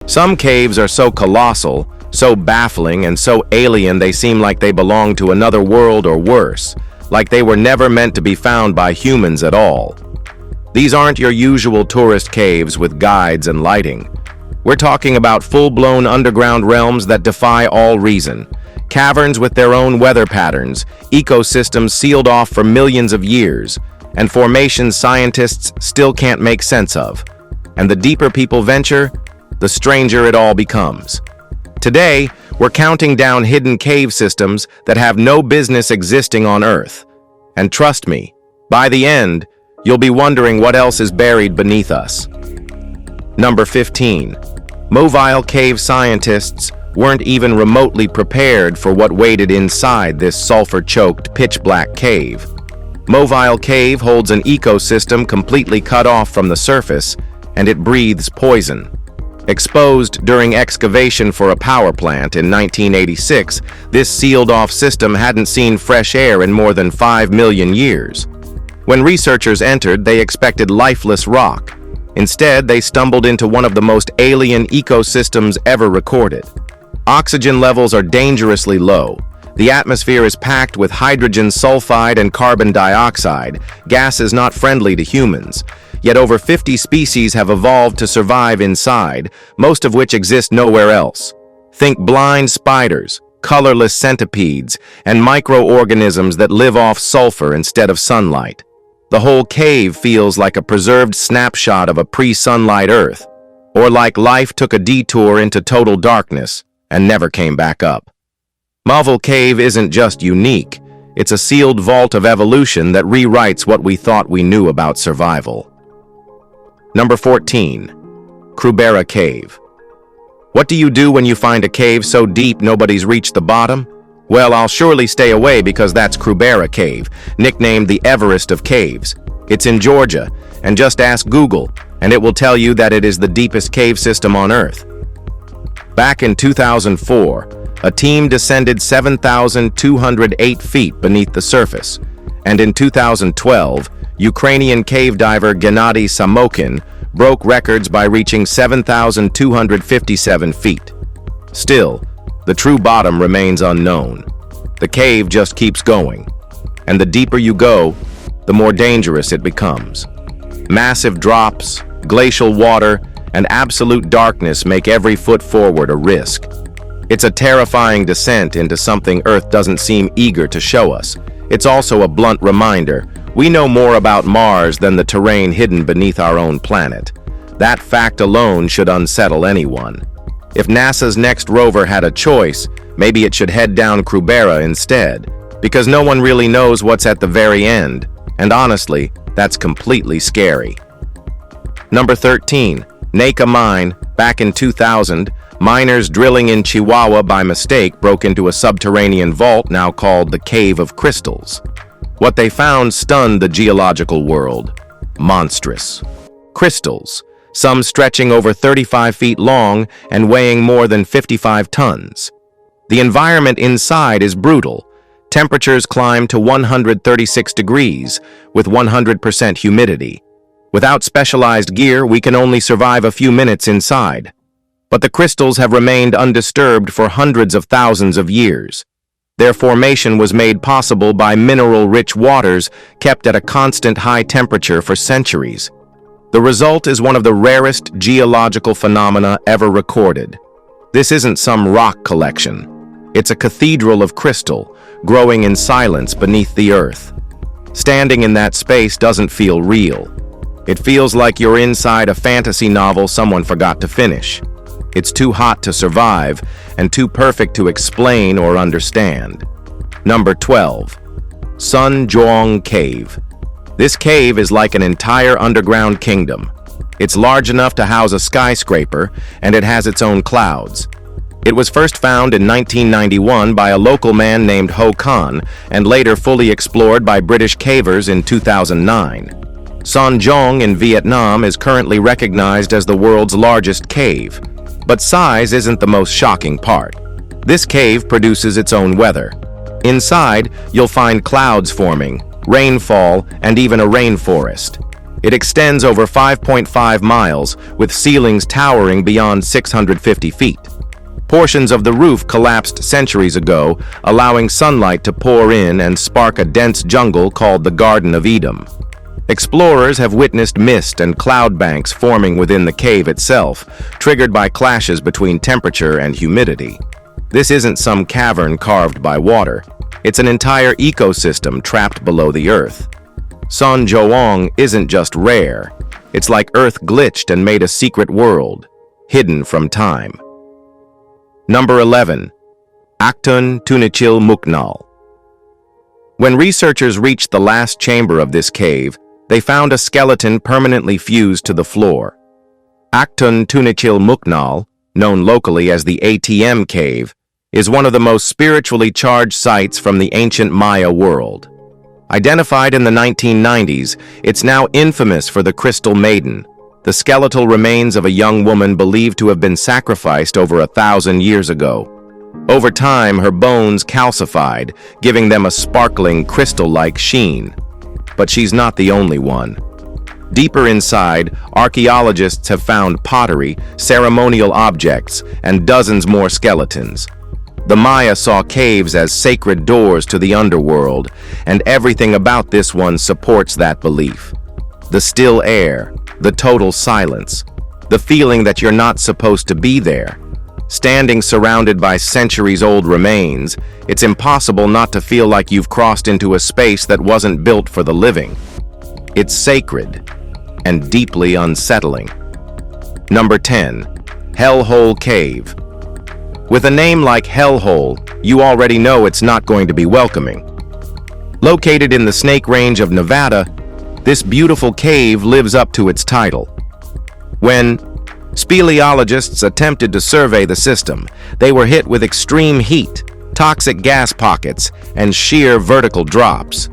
Some caves are so colossal, so baffling, and so alien they seem like they belong to another world or worse, like they were never meant to be found by humans at all. These aren't your usual tourist caves with guides and lighting. We're talking about full-blown underground realms that defy all reason. Caverns with their own weather patterns, ecosystems sealed off for millions of years, and formations scientists still can't make sense of. And the deeper people venture, the stranger it all becomes. Today, we're counting down hidden cave systems that have no business existing on Earth. And trust me, by the end, you'll be wondering what else is buried beneath us. Number 15. Mobile cave scientists weren't even remotely prepared for what waited inside this sulfur-choked, pitch-black cave. Mobile Cave holds an ecosystem completely cut off from the surface, and it breathes poison. Exposed during excavation for a power plant in 1986, this sealed-off system hadn't seen fresh air in more than 5 million years. When researchers entered, they expected lifeless rock. Instead, they stumbled into one of the most alien ecosystems ever recorded. Oxygen levels are dangerously low. The atmosphere is packed with hydrogen sulfide and carbon dioxide, gases not friendly to humans. Yet over 50 species have evolved to survive inside, most of which exist nowhere else. Think blind spiders, colorless centipedes, and microorganisms that live off sulfur instead of sunlight. The whole cave feels like a preserved snapshot of a pre-sunlight Earth, or like life took a detour into total darkness and never came back up. Muknal Cave isn't just unique, it's a sealed vault of evolution that rewrites what we thought we knew about survival. Number 14. Kera Cave. What do you do when you find a cave so deep nobody's reached the bottom? Well, I'll surely stay away because that's Kera Cave, nicknamed the Everest of caves. It's in Georgia, and just ask Google, and it will tell you that it is the deepest cave system on Earth. Back in 2004, a team descended 7,208 feet beneath the surface, and in 2012, Ukrainian cave diver Gennady Samokhin broke records by reaching 7,257 feet. Still, the true bottom remains unknown. The cave just keeps going, and the deeper you go, the more dangerous it becomes. Massive drops, glacial water, and absolute darkness make every foot forward a risk. It's a terrifying descent into something Earth doesn't seem eager to show us. It's also a blunt reminder, we know more about Mars than the terrain hidden beneath our own planet. That fact alone should unsettle anyone. If NASA's next rover had a choice, maybe it should head down Kera instead, because no one really knows what's at the very end, and honestly, that's completely scary. Number 13. Naka Mine. Back in 2000, miners drilling in Chihuahua by mistake broke into a subterranean vault now called the Cave of Crystals. What they found stunned the geological world. Monstrous. Crystals, some stretching over 35 feet long and weighing more than 55 tons. The environment inside is brutal. Temperatures climb to 136 degrees, with 100% humidity. Without specialized gear, we can only survive a few minutes inside. But the crystals have remained undisturbed for hundreds of thousands of years. Their formation was made possible by mineral-rich waters kept at a constant high temperature for centuries. The result is one of the rarest geological phenomena ever recorded. This isn't some rock collection. It's a cathedral of crystal, growing in silence beneath the earth. Standing in that space doesn't feel real. It feels like you're inside a fantasy novel someone forgot to finish. It's too hot to survive and too perfect to explain or understand. Number 12. Jong Cave. This cave is like an entire underground kingdom. It's large enough to house a skyscraper, and it has its own clouds. It was first found in 1991 by a local man named Ho Khan, and later fully explored by British cavers in 2009. Son Jong in Vietnam is currently recognized as the world's largest cave. But size isn't the most shocking part. This cave produces its own weather. Inside, you'll find clouds forming, rainfall, and even a rainforest. It extends over 5.5 miles, with ceilings towering beyond 650 feet. Portions of the roof collapsed centuries ago, allowing sunlight to pour in and spark a dense jungle called the Garden of Eden. Explorers have witnessed mist and cloud banks forming within the cave itself, triggered by clashes between temperature and humidity. This isn't some cavern carved by water. It's an entire ecosystem trapped below the earth. Son Joong isn't just rare. It's like Earth glitched and made a secret world, hidden from time. Number 11. Acton, Tunichil, Muknal. When researchers reached the last chamber of this cave, they found a skeleton permanently fused to the floor. Acton, Tunichil, Muknal, known locally as the ATM Cave, is one of the most spiritually charged sites from the ancient Maya world. Identified in the 1990s, it's now infamous for the Crystal Maiden, the skeletal remains of a young woman believed to have been sacrificed over 1,000 years ago. Over time, her bones calcified, giving them a sparkling crystal-like sheen. But she's not the only one. Deeper inside, archaeologists have found pottery, ceremonial objects, and dozens more skeletons. The Maya saw caves as sacred doors to the underworld, and everything about this one supports that belief. The still air, the total silence, the feeling that you're not supposed to be there. Standing surrounded by centuries-old remains, it's impossible not to feel like you've crossed into a space that wasn't built for the living. It's sacred and deeply unsettling. Number 10. Hellhole Cave. With a name like Hellhole, you already know it's not going to be welcoming. Located in the Snake Range of Nevada, this beautiful cave lives up to its title. When speleologists attempted to survey the system, they were hit with extreme heat, toxic gas pockets, and sheer vertical drops.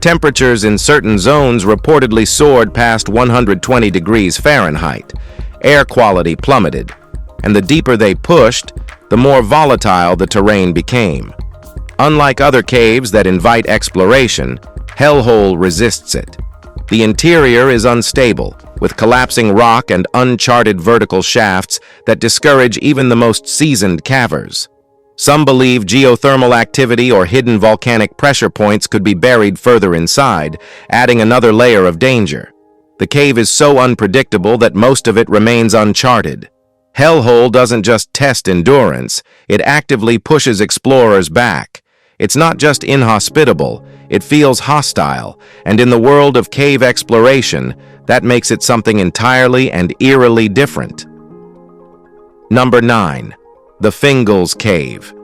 Temperatures in certain zones reportedly soared past 120 degrees Fahrenheit. Air quality plummeted, and the deeper they pushed, the more volatile the terrain became. Unlike other caves that invite exploration, Hellhole resists it. The interior is unstable, with collapsing rock and uncharted vertical shafts that discourage even the most seasoned cavers. Some believe geothermal activity or hidden volcanic pressure points could be buried further inside, adding another layer of danger. The cave is so unpredictable that most of it remains uncharted. Hellhole doesn't just test endurance, it actively pushes explorers back. It's not just inhospitable, it feels hostile, and in the world of cave exploration, that makes it something entirely and eerily different. Number 9. The Fingles Cave.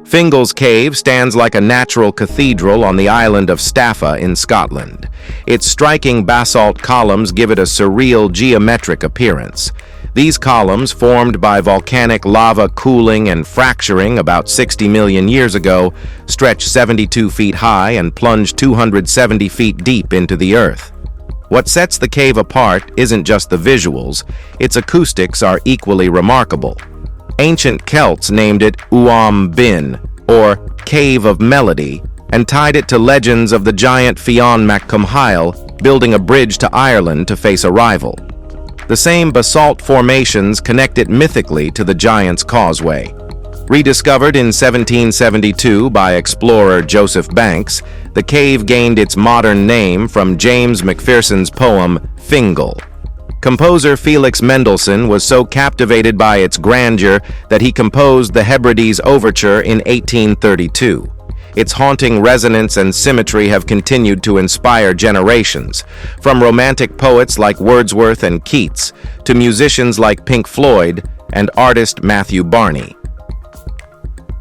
Fingles Cave stands like a natural cathedral on the island of Staffa in Scotland. Its striking basalt columns give it a surreal geometric appearance. These columns, formed by volcanic lava cooling and fracturing about 60 million years ago, stretch 72 feet high and plunge 270 feet deep into the earth. What sets the cave apart isn't just the visuals, its acoustics are equally remarkable. Ancient Celts named it Uam Bin, or Cave of Melody, and tied it to legends of the giant Fionn Mac Cumhail building a bridge to Ireland to face a rival. The same basalt formations connect it mythically to the Giant's Causeway. Rediscovered in 1772 by explorer Joseph Banks, the cave gained its modern name from James Macpherson's poem Fingal. Composer Felix Mendelssohn was so captivated by its grandeur that he composed the Hebrides Overture in 1832. Its haunting resonance and symmetry have continued to inspire generations, from romantic poets like Wordsworth and Keats to musicians like Pink Floyd and artist Matthew Barney.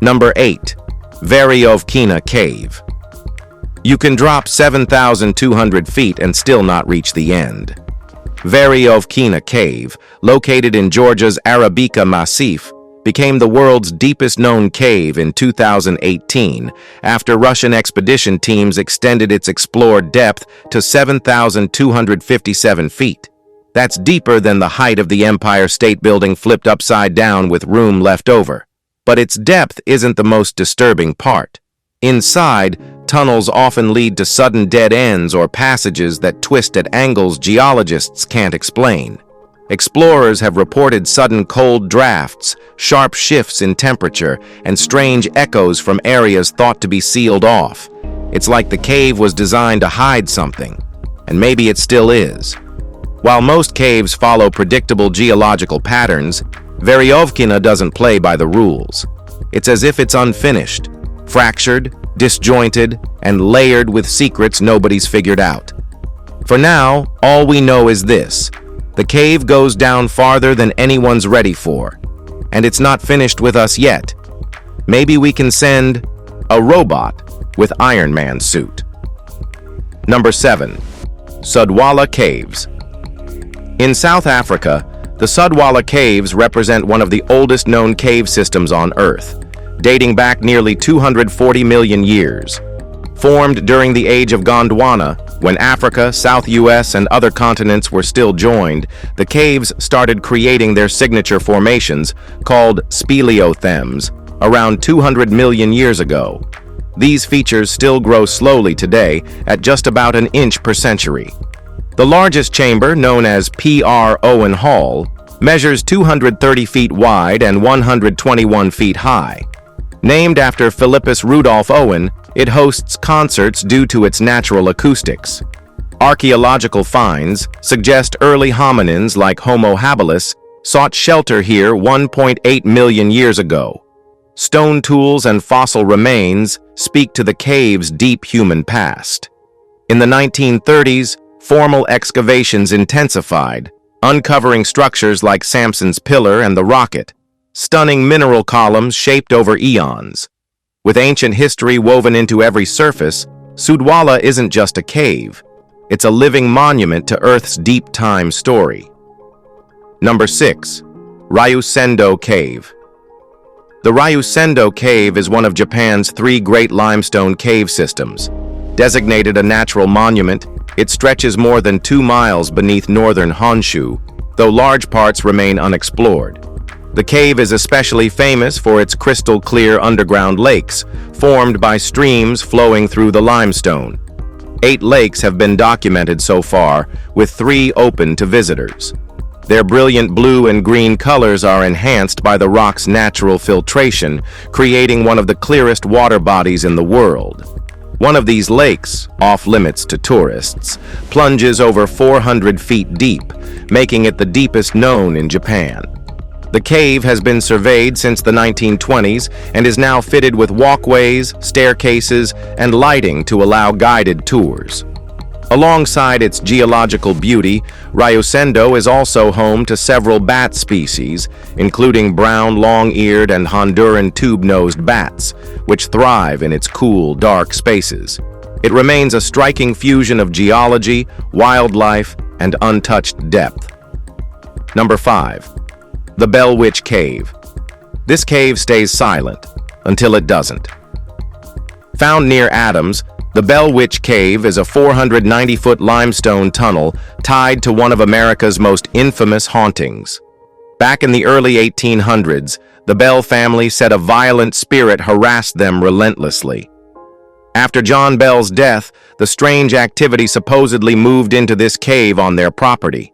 Number 8. Varovkina Cave. You can drop 7,200 feet and still not reach the end. Varovkina Cave, located in Georgia's Arabica Massif, became the world's deepest known cave in 2018 after Russian expedition teams extended its explored depth to 7,257 feet. That's deeper than the height of the Empire State Building flipped upside down with room left over. But its depth isn't the most disturbing part. Inside, tunnels often lead to sudden dead ends or passages that twist at angles geologists can't explain. Explorers have reported sudden cold drafts, sharp shifts in temperature, and strange echoes from areas thought to be sealed off. It's like the cave was designed to hide something, and maybe it still is. While most caves follow predictable geological patterns, Varovkina doesn't play by the rules. It's as if it's unfinished, fractured, disjointed, and layered with secrets nobody's figured out. For now, all we know is this: the cave goes down farther than anyone's ready for, and it's not finished with us yet. Maybe we can send a robot with Iron Man suit. Number 7. Sudwala Caves. In South Africa, the Sudwala Caves represent one of the oldest known cave systems on Earth, dating back nearly 240 million years. Formed during the age of Gondwana, when Africa, South US, and other continents were still joined, the caves started creating their signature formations, called speleothems, around 200 million years ago. These features still grow slowly today, at just about an inch per century. The largest chamber, known as P.R. Owen Hall, measures 230 feet wide and 121 feet high. Named after Philippus Rudolph Owen, it hosts concerts due to its natural acoustics. Archaeological finds suggest early hominins like Homo habilis sought shelter here 1.8 million years ago. Stone tools and fossil remains speak to the cave's deep human past. In the 1930s, formal excavations intensified, uncovering structures like Samson's Pillar and the Rocket, stunning mineral columns shaped over eons. With ancient history woven into every surface, Sudwala isn't just a cave. It's a living monument to Earth's deep time story. Number 6. Rayusendo Cave. The Rayusendo Cave is one of Japan's 3 great limestone cave systems. Designated a natural monument, it stretches more than 2 miles beneath northern Honshu, though large parts remain unexplored. The cave is especially famous for its crystal-clear underground lakes, formed by streams flowing through the limestone. 8 lakes have been documented so far, with 3 open to visitors. Their brilliant blue and green colors are enhanced by the rock's natural filtration, creating one of the clearest water bodies in the world. One of these lakes, off-limits to tourists, plunges over 400 feet deep, making it the deepest known in Japan. The cave has been surveyed since the 1920s and is now fitted with walkways, staircases, and lighting to allow guided tours. Alongside its geological beauty, Rayusendo is also home to several bat species, including brown long-eared and Honduran tube-nosed bats, which thrive in its cool, dark spaces. It remains a striking fusion of geology, wildlife, and untouched depth. Number 5. The Bell Witch Cave. This cave stays silent until it doesn't. Found near Adams, the Bell Witch Cave is a 490-foot limestone tunnel tied to one of America's most infamous hauntings. Back in the early 1800s, the Bell family said a violent spirit harassed them relentlessly. After John Bell's death, the strange activity supposedly moved into this cave on their property.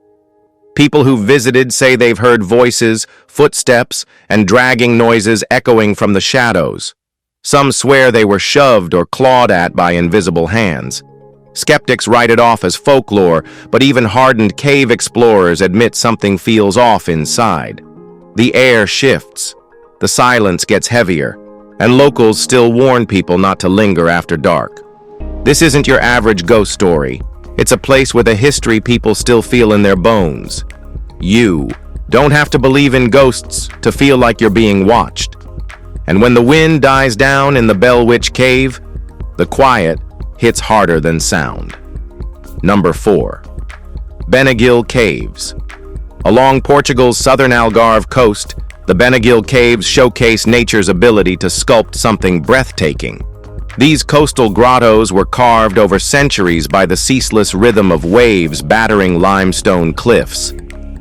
People who visited say they've heard voices, footsteps, and dragging noises echoing from the shadows. Some swear they were shoved or clawed at by invisible hands. Skeptics write it off as folklore, but even hardened cave explorers admit something feels off inside. The air shifts, the silence gets heavier, and locals still warn people not to linger after dark. This isn't your average ghost story. It's a place with a history people still feel in their bones. You don't have to believe in ghosts to feel like you're being watched. And when the wind dies down in the Bell Witch Cave, the quiet hits harder than sound. Number 4. Bengil Caves. Along Portugal's southern Algarve coast, the Bengil Caves showcase nature's ability to sculpt something breathtaking. These coastal grottos were carved over centuries by the ceaseless rhythm of waves battering limestone cliffs.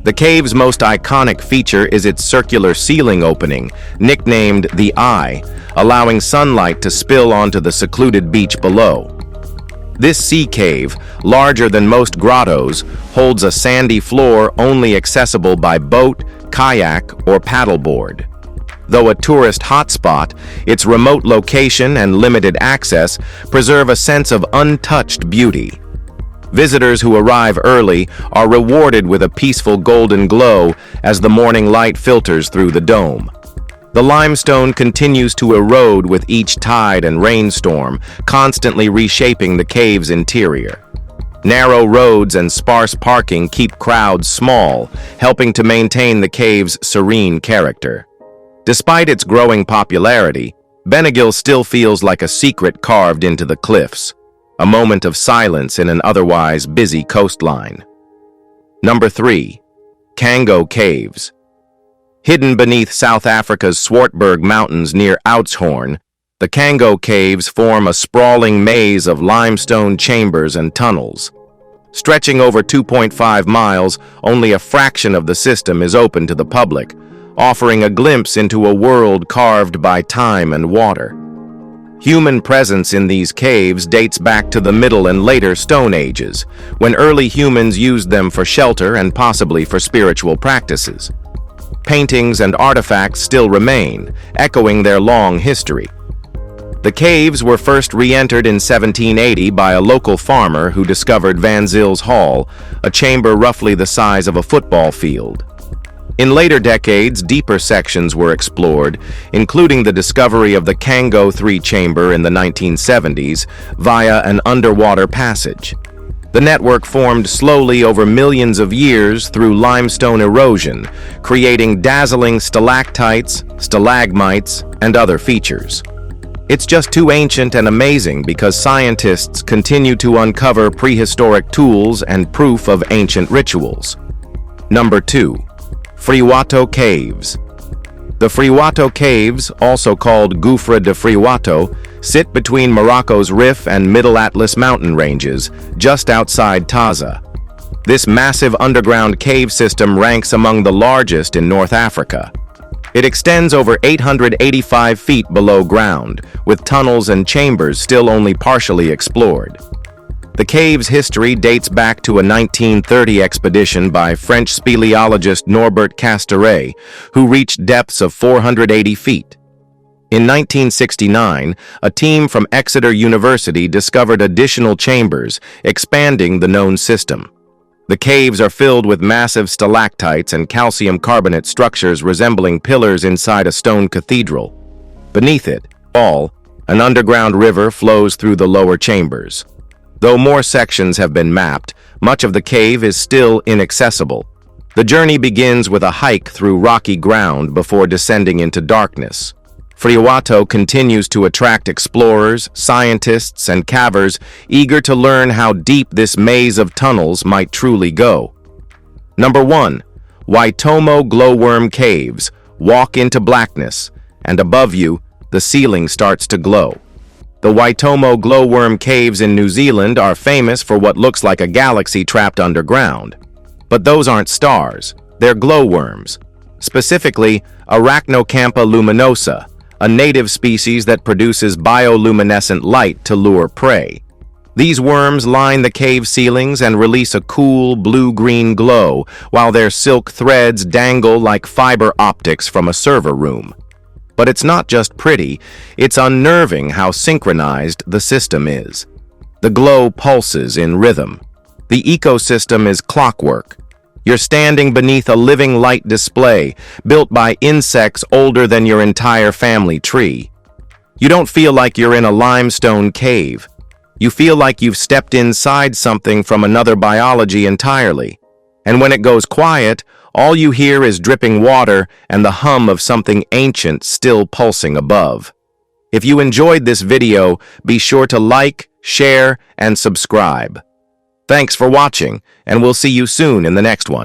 The cave's most iconic feature is its circular ceiling opening, nicknamed the Eye, allowing sunlight to spill onto the secluded beach below. This sea cave, larger than most grottos, holds a sandy floor only accessible by boat, kayak, or paddleboard. Though a tourist hotspot, its remote location and limited access preserve a sense of untouched beauty. Visitors who arrive early are rewarded with a peaceful golden glow as the morning light filters through the dome. The limestone continues to erode with each tide and rainstorm, constantly reshaping the cave's interior. Narrow roads and sparse parking keep crowds small, helping to maintain the cave's serene character. Despite its growing popularity, Bengil still feels like a secret carved into the cliffs, a moment of silence in an otherwise busy coastline. Number 3. Kango Caves. Hidden beneath South Africa's Swartberg Mountains near Oudtshoorn, the Kango Caves form a sprawling maze of limestone chambers and tunnels. Stretching over 2.5 miles, only a fraction of the system is open to the public, offering a glimpse into a world carved by time and water. Human presence in these caves dates back to the Middle and later Stone Ages, when early humans used them for shelter and possibly for spiritual practices. Paintings and artifacts still remain, echoing their long history. The caves were first re-entered in 1780 by a local farmer who discovered Van Zil's Hall, a chamber roughly the size of a football field. In later decades, deeper sections were explored, including the discovery of the Kango 3 chamber in the 1970s via an underwater passage. The network formed slowly over millions of years through limestone erosion, creating dazzling stalactites, stalagmites, and other features. It's just too ancient and amazing because scientists continue to uncover prehistoric tools and proof of ancient rituals. Number 2. Friato Caves. The Friato Caves, also called Gouffre de Friato, sit between Morocco's Rif and Middle Atlas mountain ranges, just outside Taza. This massive underground cave system ranks among the largest in North Africa. It extends over 885 feet below ground, with tunnels and chambers still only partially explored. The cave's history dates back to a 1930 expedition by French speleologist Norbert Castaret, who reached depths of 480 feet. In 1969, a team from Exeter University discovered additional chambers, expanding the known system. The caves are filled with massive stalactites and calcium carbonate structures resembling pillars inside a stone cathedral. Beneath it, an underground river flows through the lower chambers. Though more sections have been mapped, much of the cave is still inaccessible. The journey begins with a hike through rocky ground before descending into darkness. Friato continues to attract explorers, scientists, and cavers eager to learn how deep this maze of tunnels might truly go. Number 1. Tommo Glowworm Caves. Walk into blackness, and above you, the ceiling starts to glow. The Tommo Glowworm Caves in New Zealand are famous for what looks like a galaxy trapped underground. But those aren't stars, they're glowworms. Specifically, Arachnocampa luminosa, a native species that produces bioluminescent light to lure prey. These worms line the cave ceilings and release a cool blue-green glow, while their silk threads dangle like fiber optics from a server room. But it's not just pretty, it's unnerving how synchronized the system is. The glow pulses in rhythm. The ecosystem is clockwork. You're standing beneath a living light display, built by insects older than your entire family tree. You don't feel like you're in a limestone cave. You feel like you've stepped inside something from another biology entirely. And when it goes quiet, all you hear is dripping water and the hum of something ancient still pulsing above. If you enjoyed this video, be sure to like, share, and subscribe. Thanks for watching, and we'll see you soon in the next one.